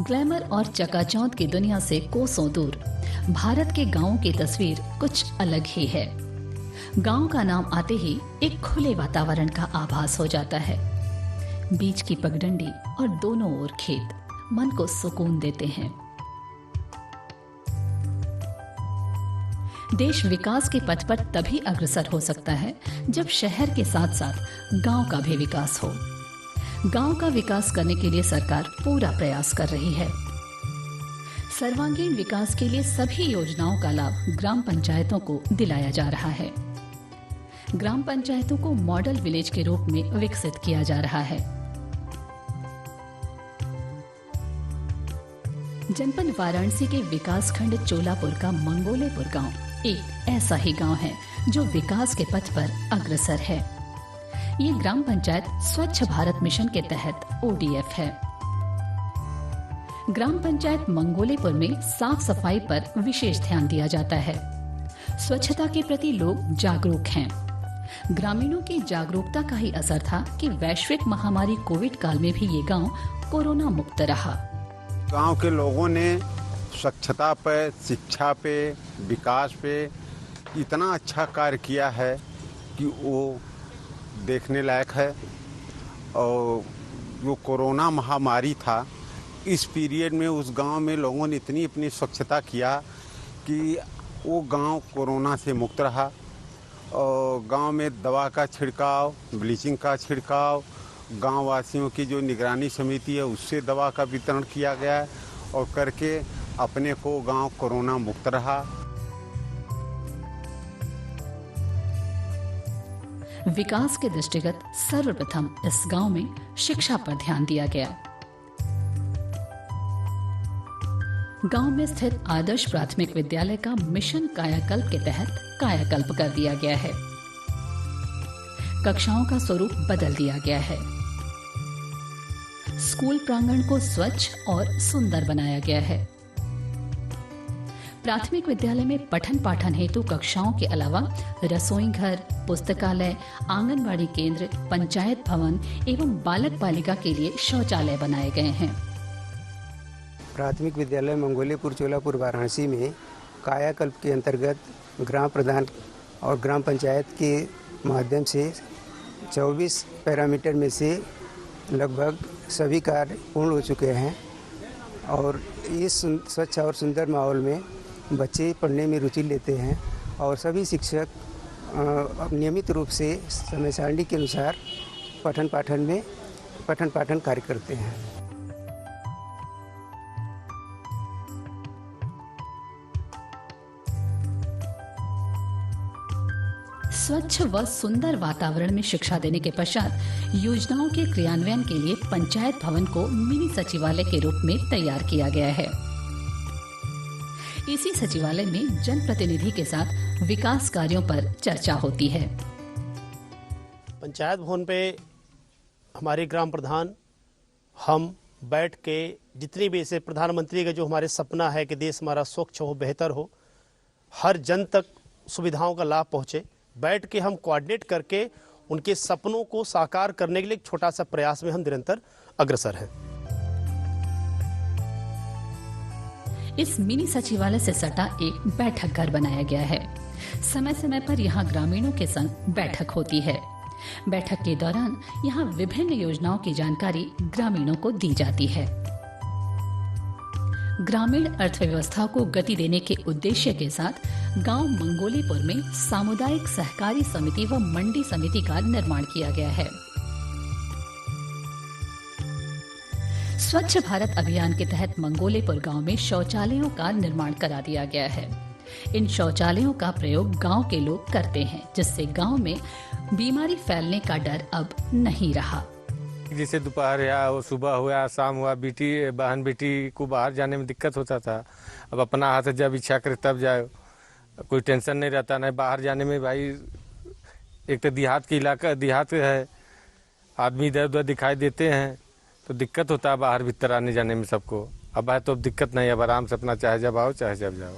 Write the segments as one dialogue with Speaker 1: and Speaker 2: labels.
Speaker 1: Glamour और चकाचौंध की दुनिया से कोसों दूर भारत के गांवों की तस्वीर कुछ अलग ही है। गांव का नाम आते ही एक खुले वातावरण का आभास हो जाता है। बीच की पगडंडी और दोनों ओर खेत मन को सुकून देते हैं। देश विकास के पथ पर तभी अग्रसर हो सकता है जब शहर के साथ साथ गांव का भी विकास हो। गांव का विकास करने के लिए सरकार पूरा प्रयास कर रही है। सर्वांगीण विकास के लिए सभी योजनाओं का लाभ ग्राम पंचायतों को दिलाया जा रहा है। ग्राम पंचायतों को मॉडल विलेज के रूप में विकसित किया जा रहा है। जनपद वाराणसी के विकासखंड चोलापुर का मंगोलेपुर गांव एक ऐसा ही गांव है जो विकास के पथ पर अग्रसर है। ये ग्राम पंचायत स्वच्छ भारत मिशन के तहत ODF है। ग्राम पंचायत मंगोलेपुर में साफ सफाई पर विशेष ध्यान दिया जाता है। स्वच्छता के प्रति लोग जागरूक हैं। ग्रामीणों की जागरूकता का ही असर था कि वैश्विक महामारी कोविड काल में भी ये गांव कोरोना मुक्त रहा।
Speaker 2: गांव के लोगों ने स्वच्छता पे, शिक्षा पे, विकास पे इतना अच्छा कार्य किया है कि वो देखने लायक है। और जो कोरोना महामारी था, इस पीरियड में उस गांव में लोगों ने इतनी अपनी स्वच्छता किया कि वो गांव कोरोना से मुक्त रहा। और गांव में दवा का छिड़काव, ब्लीचिंग का छिड़काव, गांव वासियों की जो निगरानी समिति है उससे दवा का वितरण किया गया और करके अपने को गांव कोरोना मुक्त रहा।
Speaker 1: विकास के दृष्टिगत सर्वप्रथम इस गांव में शिक्षा पर ध्यान दिया गया। गांव में स्थित आदर्श प्राथमिक विद्यालय का मिशन कायाकल्प के तहत कायाकल्प कर दिया गया है। कक्षाओं का स्वरूप बदल दिया गया है। स्कूल प्रांगण को स्वच्छ और सुंदर बनाया गया है। प्राथमिक विद्यालय में पठन पाठन हेतु कक्षाओं के अलावा रसोई घर, पुस्तकालय, आंगनबाड़ी केंद्र, पंचायत भवन एवं बालक बालिका के लिए शौचालय बनाए गए हैं।
Speaker 3: प्राथमिक विद्यालय मंगोलेपुर चोलापुर वाराणसी में कायाकल्प के अंतर्गत ग्राम प्रधान और ग्राम पंचायत के माध्यम से 24 पैरामीटर में से लगभग सभी कार्य पूर्ण हो चुके हैं। और इस स्वच्छ और सुंदर माहौल में बच्चे पढ़ने में रुचि लेते हैं और सभी शिक्षक नियमित रूप से समय सारणी के अनुसार पठन पाठन कार्य करते हैं।
Speaker 1: स्वच्छ व सुंदर वातावरण में शिक्षा देने के पश्चात योजनाओं के क्रियान्वयन के लिए पंचायत भवन को मिनी सचिवालय के रूप में तैयार किया गया है। इसी सचिवालय में जनप्रतिनिधि के साथ विकास कार्यों पर चर्चा होती है।
Speaker 4: पंचायत भवन पे हमारे ग्राम प्रधान हम बैठ के जितनी भी ऐसे प्रधानमंत्री का जो हमारे सपना है कि देश हमारा स्वच्छ हो, बेहतर हो, हर जन तक सुविधाओं का लाभ पहुंचे, बैठ के हम कोऑर्डिनेट करके उनके सपनों को साकार करने के लिए एक छोटा सा प्रयास में हम निरंतर अग्रसर हैं।
Speaker 1: इस मिनी सचिवालय से सटा एक बैठक घर बनाया गया है। समय समय पर यहाँ ग्रामीणों के संग बैठक होती है। बैठक के दौरान यहाँ विभिन्न योजनाओं की जानकारी ग्रामीणों को दी जाती है। ग्रामीण अर्थव्यवस्था को गति देने के उद्देश्य के साथ गांव मंगोलीपुर में सामुदायिक सहकारी समिति व मंडी समिति का निर्माण किया गया है। स्वच्छ भारत अभियान के तहत मंगोलेपुर गांव में शौचालयों का निर्माण करा दिया गया है। इन शौचालयों का प्रयोग गांव के लोग करते हैं, जिससे गांव में बीमारी फैलने का डर अब नहीं रहा।
Speaker 5: जैसे दोपहर या सुबह हुआ, शाम हुआ, बहन बेटी को बाहर जाने में दिक्कत होता था। अब अपना हाथ जब इच्छा करे तब जाए, कोई टेंशन नहीं रहता। नहीं बाहर जाने में भाई, एक तो देहात का इलाका, देहात है, आदमी इधर उधर दिखाई देते हैं तो दिक्कत होता है बाहर भीतर आने जाने में सबको। अब है तो अब दिक्कत नहीं, अब आराम से अपना चाहे जब आओ चाहे जब जाओ।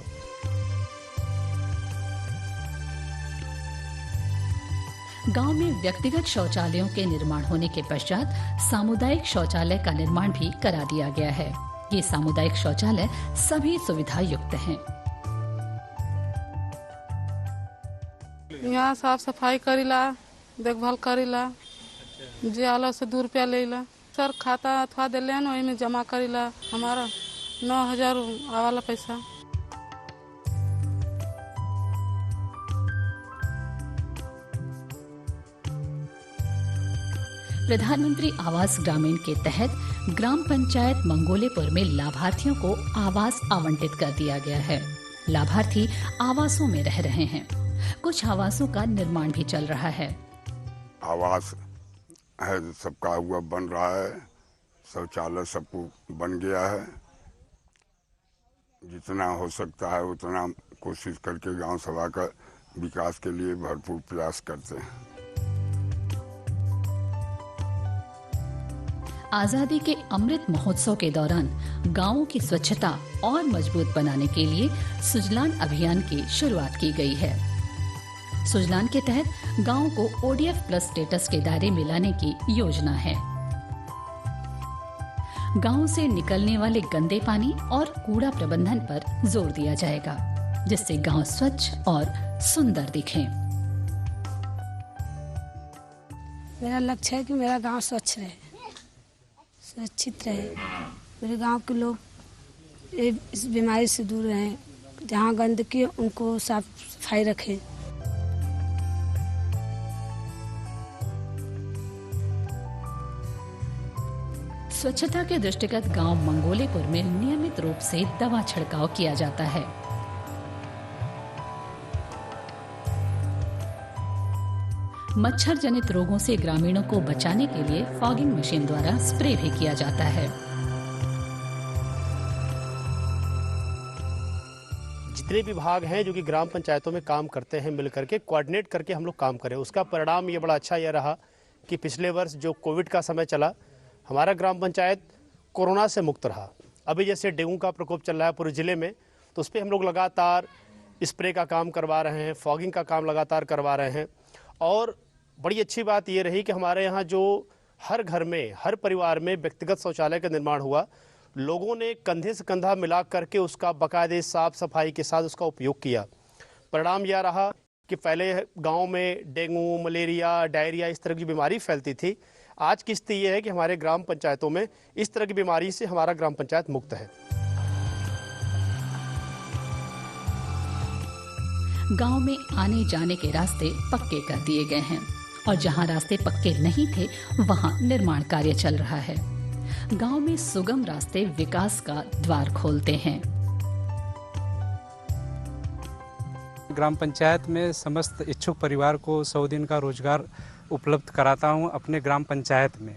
Speaker 1: गांव में व्यक्तिगत शौचालयों के निर्माण होने के पश्चात सामुदायिक शौचालय का निर्माण भी करा दिया गया है। ये सामुदायिक शौचालय सभी सुविधा युक्त हैं।
Speaker 6: यहाँ साफ सफाई करीला, देखभाल करीला, जे आला से 2 रुपया लेला। सर खाता अथवा दिले हैं वही में जमा करीला, हमारा 9,000 आवाला पैसा।
Speaker 1: प्रधानमंत्री आवास ग्रामीण के तहत ग्राम पंचायत मंगोलेपुर में लाभार्थियों को आवास आवंटित कर दिया गया है। लाभार्थी आवासों में रह रहे हैं। कुछ आवासों का निर्माण भी चल रहा है।
Speaker 7: आवास है, सबका हुआ बन रहा है, शौचालय सबको बन गया है। जितना हो सकता है उतना कोशिश करके गांव सभा का विकास के लिए भरपूर प्रयास करते हैं।
Speaker 1: आजादी के अमृत महोत्सव के दौरान गांवों की स्वच्छता और मजबूत बनाने के लिए सुजलान अभियान की शुरुआत की गई है। सुजलान के तहत गांव को ODF प्लस स्टेटस के दायरे में लाने की योजना है। गांव से निकलने वाले गंदे पानी और कूड़ा प्रबंधन पर जोर दिया जाएगा, जिससे गांव स्वच्छ और सुंदर दिखें।
Speaker 8: मेरा लक्ष्य है कि मेरा गांव स्वच्छ रहे, सुरक्षित रहे। मेरे गांव के लोग इस बीमारी से दूर रहें। जहां गंदगी उनको साफ सफाई रखें।
Speaker 1: स्वच्छता के दृष्टिगत गांव मंगोलेपुर में नियमित रूप से दवा छिड़काव किया जाता है। मच्छर जनित रोगों से ग्रामीणों को बचाने के लिए फॉगिंग मशीन द्वारा स्प्रे भी किया जाता है।
Speaker 4: जितने विभाग हैं जो कि ग्राम पंचायतों में काम करते हैं, मिलकर के कोऑर्डिनेट करके हम लोग काम करें, उसका परिणाम ये बड़ा अच्छा यह रहा कि पिछले वर्ष जो कोविड का समय चला, हमारा ग्राम पंचायत कोरोना से मुक्त रहा। अभी जैसे डेंगू का प्रकोप चल रहा है पूरे ज़िले में, तो उस पर हम लोग लगातार स्प्रे का काम करवा रहे हैं, फॉगिंग का काम लगातार करवा रहे हैं। और बड़ी अच्छी बात ये रही कि हमारे यहाँ जो हर घर में, हर परिवार में व्यक्तिगत शौचालय का निर्माण हुआ, लोगों ने कंधे से कंधा मिला करके उसका बाकायदे साफ सफाई के साथ उसका उपयोग किया। परिणाम यह रहा कि पहले गाँव में डेंगू, मलेरिया, डायरिया इस तरह की बीमारी फैलती थी। आज की स्थिति यह है कि हमारे ग्राम पंचायतों में इस तरह की बीमारी से हमारा ग्राम पंचायत मुक्त है।
Speaker 1: गांव में आने जाने के रास्ते पक्के कर दिए गए हैं और जहां रास्ते पक्के नहीं थे वहां निर्माण कार्य चल रहा है। गांव में सुगम रास्ते विकास का द्वार खोलते हैं।
Speaker 9: ग्राम पंचायत में समस्त इच्छुक परिवार को 100 दिन का रोजगार उपलब्ध कराता हूं अपने ग्राम पंचायत में।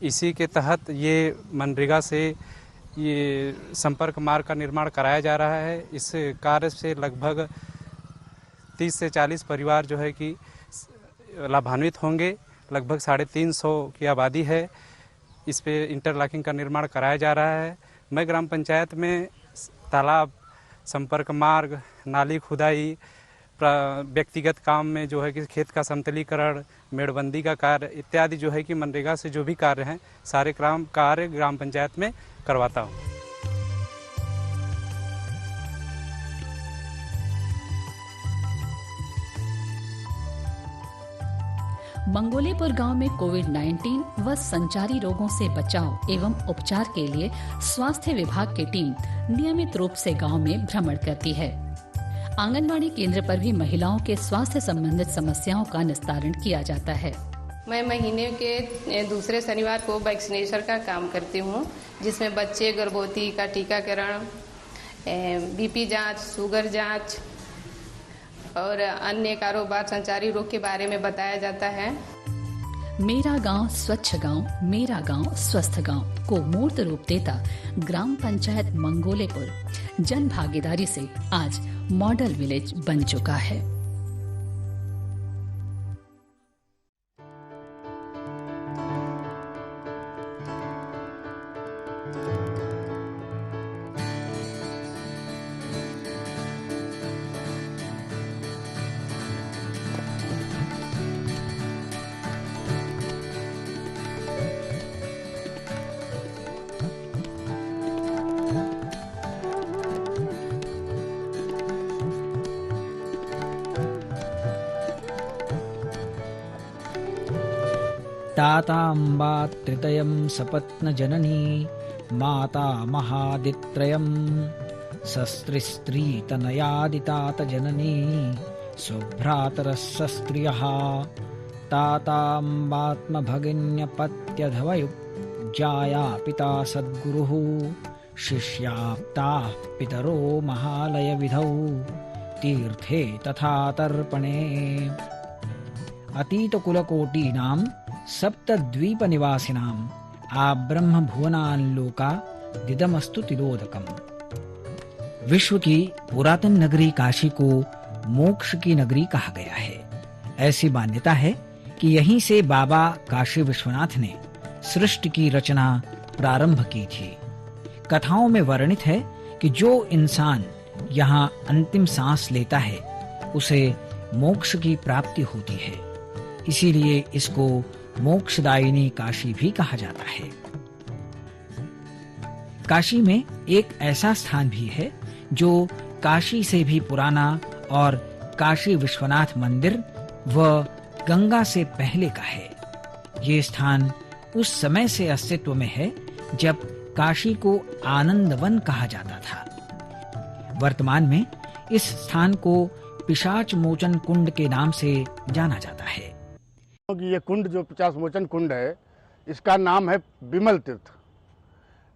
Speaker 9: इसी के तहत ये मनरेगा से ये संपर्क मार्ग का निर्माण कराया जा रहा है। इस कार्य से लगभग 30 से 40 परिवार जो है कि लाभान्वित होंगे। लगभग 350 की आबादी है। इस पे इंटरलॉकिंग का निर्माण कराया जा रहा है। मैं ग्राम पंचायत में तालाब, संपर्क मार्ग, नाली खुदाई, व्यक्तिगत काम में जो है कि खेत का समतलीकरण, मेड़बंदी का कार्य इत्यादि जो है कि मनरेगा से जो भी कार्य हैं सारे कार्य ग्राम पंचायत में करवाता हूँ।
Speaker 1: मंगोलेपुर गांव में कोविड-19 व संचारी रोगों से बचाव एवं उपचार के लिए स्वास्थ्य विभाग की टीम नियमित रूप से गांव में भ्रमण करती है। आंगनबाड़ी केंद्र पर भी महिलाओं के स्वास्थ्य संबंधित समस्याओं का निस्तारण किया जाता है।
Speaker 10: मैं महीने के दूसरे शनिवार को वैक्सीनेशन का काम करती हूँ, जिसमें बच्चे, गर्भवती का टीकाकरण, बीपी जांच, शुगर जांच और अन्य कारोबार संचारी रोग के बारे में बताया जाता है।
Speaker 1: मेरा गांव स्वच्छ गांव, मेरा गांव स्वस्थ गांव को मूर्त रूप देता ग्राम पंचायत मंगोलेपुर जन भागीदारी से आज मॉडल विलेज बन चुका है।
Speaker 11: ताताम्बा त्रितयं सपत्नजननी माता महादित्रयं सस्त्रीस्त्रीतनयादितातजननी सुभ्रातरस्सस्त्रियः ताताम्बात्मभगिन्यपत्यधवयुज्जाया पिता सद्गुरुः शिष्याप्ताः पितरो महालयविधौ तीर्थे तथा तर्पणे अतीतकुलकोटीनां सप्तद्वीपनिवासिनाम् आब्रह्मभुवनाल्लोका दिदमस्तु तिलोदकम्। विश्व की पुरातन नगरी काशी को मोक्ष की नगरी कहा गया है। ऐसी मान्यता है कि यहीं से बाबा काशी विश्वनाथ ने सृष्टि की रचना प्रारंभ की थी। कथाओं में वर्णित है कि जो इंसान यहाँ अंतिम सांस लेता है उसे मोक्ष की प्राप्ति होती है। इसीलिए इसको मोक्षदायिनी काशी भी कहा जाता है। काशी में एक ऐसा स्थान भी है जो काशी से भी पुराना और काशी विश्वनाथ मंदिर व गंगा से पहले का है। ये स्थान उस समय से अस्तित्व में है जब काशी को आनंदवन कहा जाता था। वर्तमान में इस स्थान को पिशाच मोचन कुंड के नाम से जाना जाता है।
Speaker 12: ये कुंड जो पिशाच मोचन कुंड है, इसका नाम है विमल तीर्थ।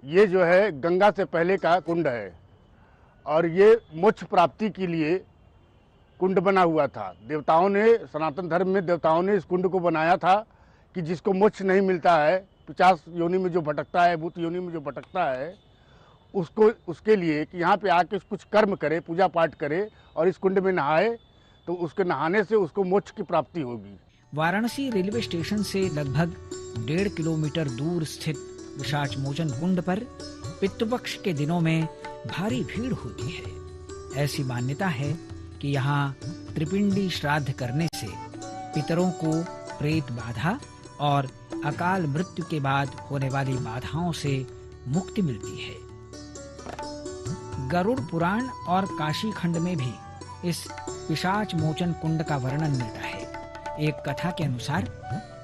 Speaker 12: ये जो है गंगा से पहले का कुंड है और ये मोक्ष प्राप्ति के लिए कुंड बना हुआ था। देवताओं ने, सनातन धर्म में देवताओं ने इस कुंड को बनाया था कि जिसको मोक्ष नहीं मिलता है, पिशाच योनि में जो भटकता है, भूत योनि में जो भटकता है, उसको उसके लिए कि यहाँ पे आके कुछ कर्म करे, पूजा पाठ करे और इस कुंड में नहाए तो उसके नहाने से उसको मोक्ष की प्राप्ति होगी।
Speaker 11: वाराणसी रेलवे स्टेशन से लगभग 1.5 किलोमीटर दूर स्थित पिशाच मोचन कुंड पर पितृपक्ष के दिनों में भारी भीड़ होती है। ऐसी मान्यता है कि यहाँ त्रिपिंडी श्राद्ध करने से पितरों को प्रेत बाधा और अकाल मृत्यु के बाद होने वाली बाधाओं से मुक्ति मिलती है। गरुड़ पुराण और काशी खंड में भी इस पिशाच मोचन कुंड का वर्णन मिलता है। एक कथा के अनुसार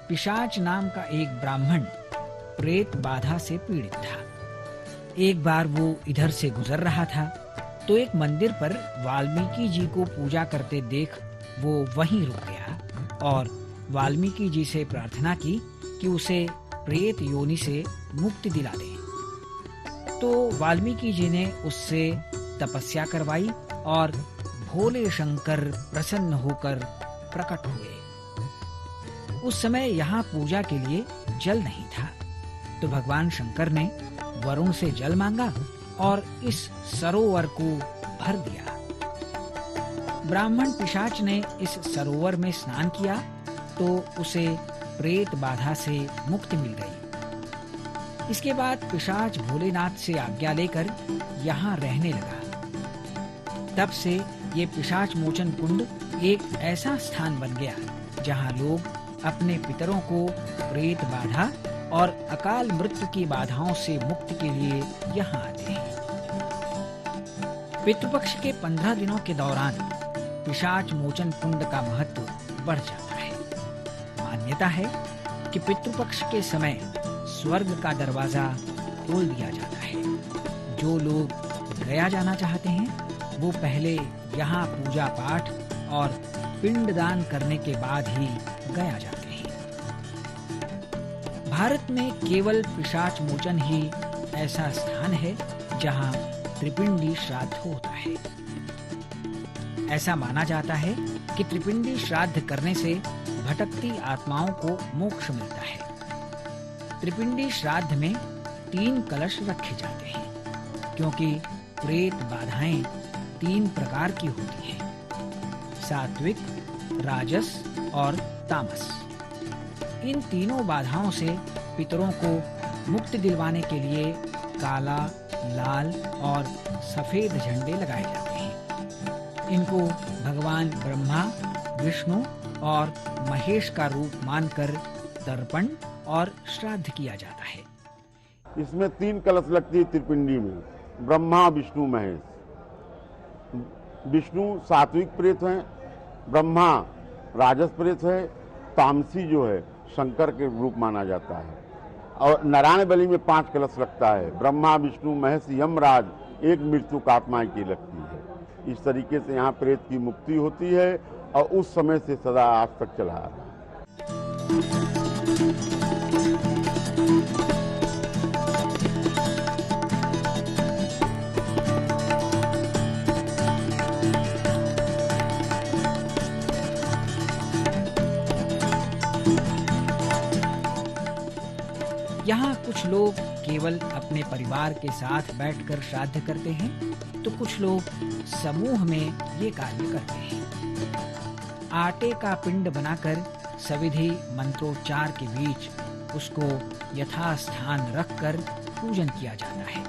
Speaker 11: पिशाच नाम का एक ब्राह्मण प्रेत बाधा से पीड़ित था। एक बार वो इधर से गुजर रहा था तो एक मंदिर पर वाल्मीकि जी को पूजा करते देख वो वहीं रुक गया और वाल्मीकि जी से प्रार्थना की कि उसे प्रेत योनि से मुक्ति दिला दें। तो वाल्मीकि जी ने उससे तपस्या करवाई और भोले शंकर प्रसन्न होकर प्रकट हुए। उस समय यहाँ पूजा के लिए जल नहीं था तो भगवान शंकर ने वरुण से जल मांगा और इस सरोवर को भर दिया। ब्राह्मण पिशाच ने इस सरोवर में स्नान किया तो उसे प्रेत बाधा से मुक्ति मिल गई। इसके बाद पिशाच भोलेनाथ से आज्ञा लेकर यहाँ रहने लगा। तब से ये पिशाच मोचन कुंड एक ऐसा स्थान बन गया जहाँ लोग अपने पितरों को प्रेत बाधा और अकाल मृत्यु की बाधाओं से मुक्ति के लिए यहाँ आते हैं। पितृपक्ष के 15 दिनों के दौरान पिशाच मोचन कुंड का महत्व बढ़ जाता है। मान्यता है कि पितृपक्ष के समय स्वर्ग का दरवाजा खोल दिया जाता है। जो लोग गया जाना चाहते हैं वो पहले यहाँ पूजा पाठ और पिंडदान करने के बाद ही गया जाते हैं। भारत में केवल पिशाच मोचन ही ऐसा स्थान है जहाँ त्रिपिंडी श्राद्ध होता है। ऐसा माना जाता है कि त्रिपिंडी श्राद्ध करने से भटकती आत्माओं को मोक्ष मिलता है। त्रिपिंडी श्राद्ध में 3 कलश रखे जाते हैं क्योंकि प्रेत बाधाएं 3 प्रकार की होती हैं: सात्विक, राजस और तामस। इन तीनों बाधाओं से पितरों को मुक्ति दिलवाने के लिए काला, लाल और सफेद झंडे लगाए जाते हैं। इनको भगवान ब्रह्मा, विष्णु और महेश का रूप मानकर तर्पण और श्राद्ध किया जाता है।
Speaker 2: इसमें 3 कलश लगती है त्रिपिंडी में, ब्रह्मा, विष्णु, महेश। विष्णु सात्विक प्रेत हैं, ब्रह्मा राजस प्रेत है, तामसी जो है शंकर के रूप माना जाता है। और नारायण बलि में 5 कलश लगता है। ब्रह्मा विष्णु महेश यमराज एक मृत्यु का आत्मा की लगती है। इस तरीके से यहाँ प्रेत की मुक्ति होती है और उस समय से सदा आज तक चला आ रहा है।
Speaker 11: यहाँ कुछ लोग केवल अपने परिवार के साथ बैठकर श्राद्ध करते हैं, तो कुछ लोग समूह में ये कार्य करते हैं। आटे का पिंड बनाकर सविधि मंत्रोच्चार के बीच उसको यथास्थान रखकर पूजन किया जाता है।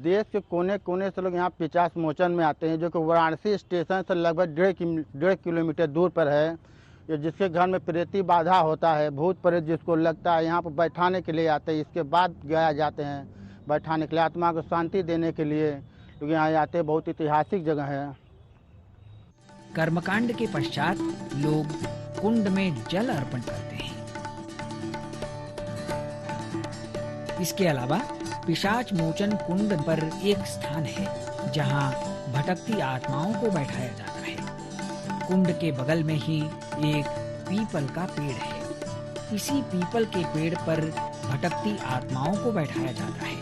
Speaker 13: देश के कोने कोने से लोग यहाँ पिशाच मोचन में आते हैं, जो कि वाराणसी स्टेशन से लगभग 1.5 किलोमीटर दूर पर है। ये जिसके घर में प्रेती बाधा होता है, भूत प्रेत जिसको लगता है, यहाँ पर बैठाने के लिए आते हैं। इसके बाद गया जाते हैं बैठाने के लिए, आत्मा को शांति देने के लिए लोग यहाँ आते हैं। बहुत ऐतिहासिक जगह है।
Speaker 11: कर्मकांड के पश्चात लोग कुंड में जल अर्पण करते हैं। इसके अलावा पिशाच मोचन कुंड पर एक स्थान है जहां भटकती आत्माओं को बैठाया जाता है। कुंड के बगल में ही एक पीपल का पेड़ है। इसी पीपल के पेड़ पर भटकती आत्माओं को बैठाया जाता है।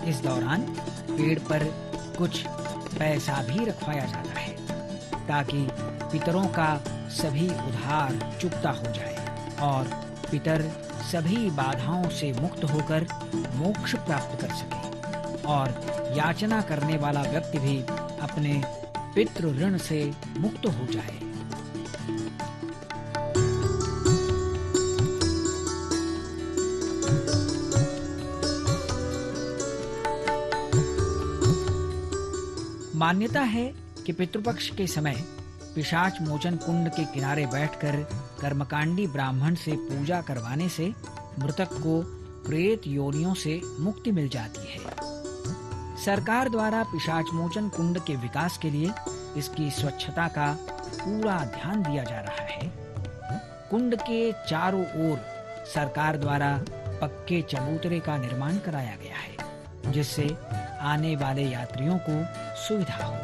Speaker 11: इस दौरान पेड़ पर कुछ पैसा भी रखवाया जाता है ताकि पितरों का सभी उधार चुकता हो जाए और पितर सभी बाधाओं से मुक्त होकर मोक्ष प्राप्त कर सके और याचना करने वाला व्यक्ति भी अपने पितृ ऋण से मुक्त हो जाए। मान्यता है कि पितृपक्ष के समय पिशाच मोचन कुंड के किनारे बैठकर कर्मकांडी ब्राह्मण से पूजा करवाने से मृतक को प्रेत योनियों से मुक्ति मिल जाती है। सरकार द्वारा पिशाच मोचन कुंड के विकास के लिए इसकी स्वच्छता का पूरा ध्यान दिया जा रहा है। कुंड के चारों ओर सरकार द्वारा पक्के चबूतरे का निर्माण कराया गया है, जिससे आने वाले यात्रियों को सुविधा हो।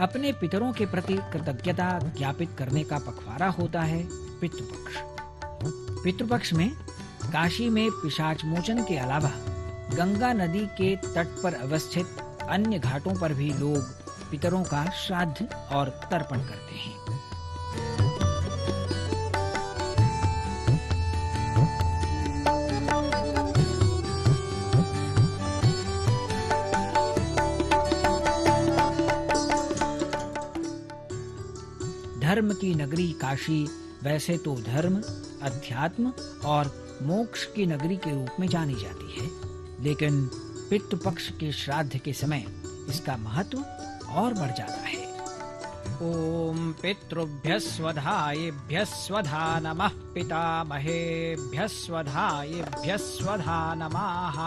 Speaker 11: अपने पितरों के प्रति कृतज्ञता ज्ञापित करने का पखवाड़ा होता है पितृपक्ष। पितृपक्ष में काशी में पिशाच मोचन के अलावा गंगा नदी के तट पर अवस्थित अन्य घाटों पर भी लोग पितरों का श्राद्ध और तर्पण करते हैं। धर्म की नगरी काशी वैसे तो धर्म, अध्यात्म और मोक्ष की नगरी के रूप में जानी जाती है, लेकिन पितृपक्ष के श्राद्ध के समय इसका महत्व और बढ़ जाता है। ओम पितृभ्यः स्वधायेभ्यः स्वधा नमः, पितामहेभ्यः स्वधायेभ्यः स्वधा नमः,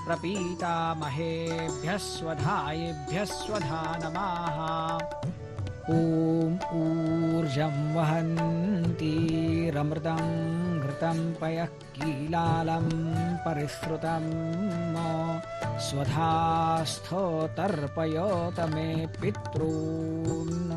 Speaker 11: प्रपीतामहेभ्यः स्वधायेभ्यः स्वधा नमः। ओम ऊर्जं वहन्ति रमृतं घृतं पयः कीलालं परिश्रुतं स्वधास्थो तर्पयोत मे पितॄन्।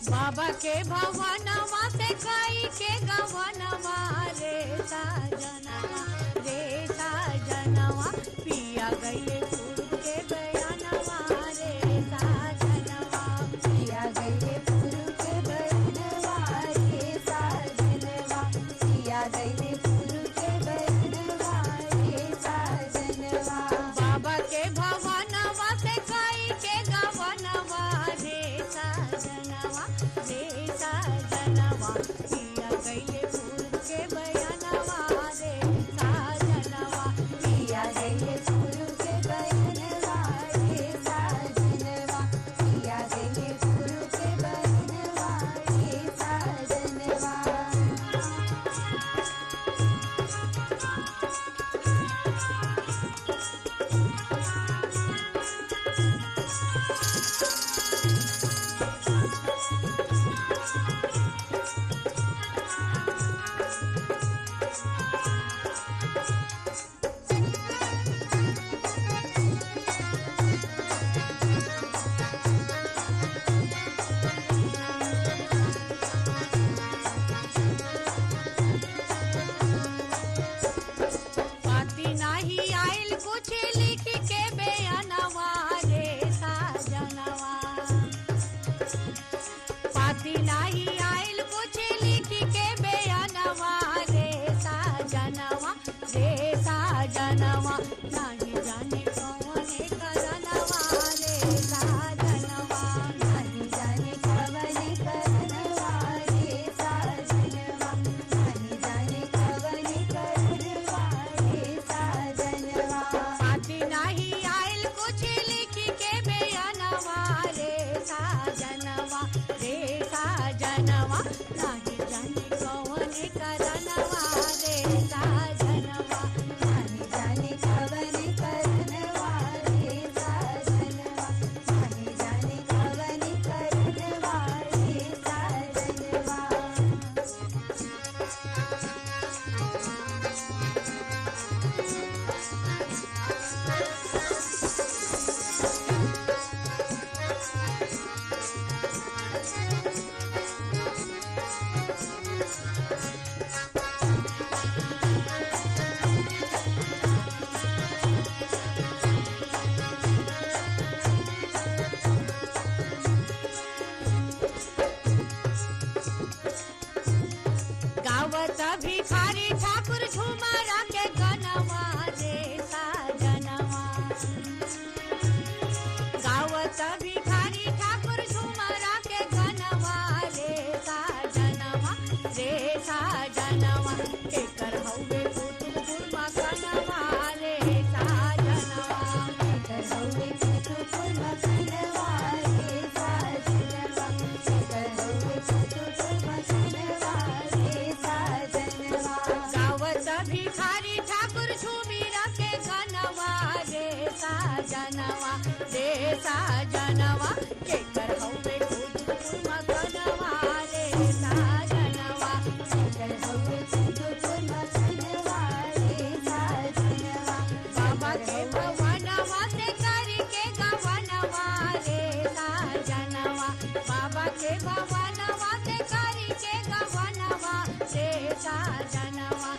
Speaker 14: बाबा के भवनवा से कई के गवनवा रे साजनवा पिया गईले फूल के बयानवा रे साजनवा पिया गईले फूल के बयानवा रे साजनवा पिया गईले फूल के बयानवा रे साजनवा। बाबा के भवनवा से कई साजनवा रे साजनवा नाही जाने कौने करनवा रे साजनवा नाही जाने कवने करनवा रे साजनवा नाही जाने कवने करनवा रे साजनवा पाती नाही आयल कुछ लिख के बयानवा रे साजनवा नाही जाने कौने करनवा रे साजनवा नाही जाने कवने करनवा रे साजनवा नाही जाने कवने करनवा रे साजनवा गावत भिखारी ठाकुर झुमरा के गनवा रे साजनवा गावत भिखारी ठाकुर झुमरा के गनवा रे साजनवा एकर हौवे कुतुबपुर मकनवा रे साजनवा एकर हौवे कुतुबपुर मकनवा रे साजनवा एकर हौवे कुतुबपुर मकनवा रे साजनवा गावत भिखारी ठाकुर झुमिरा के गनवा रे साजनवा केकर हौवे कुतुबपुर मकनवा रे साजनवा केकर हौवे कुतुबपुर मकनवा रे साजनवा बाबा के भवनवा से करके गवनवा रे साजनवा बाबा के भवनवा से करके गवनवा रे साजनवा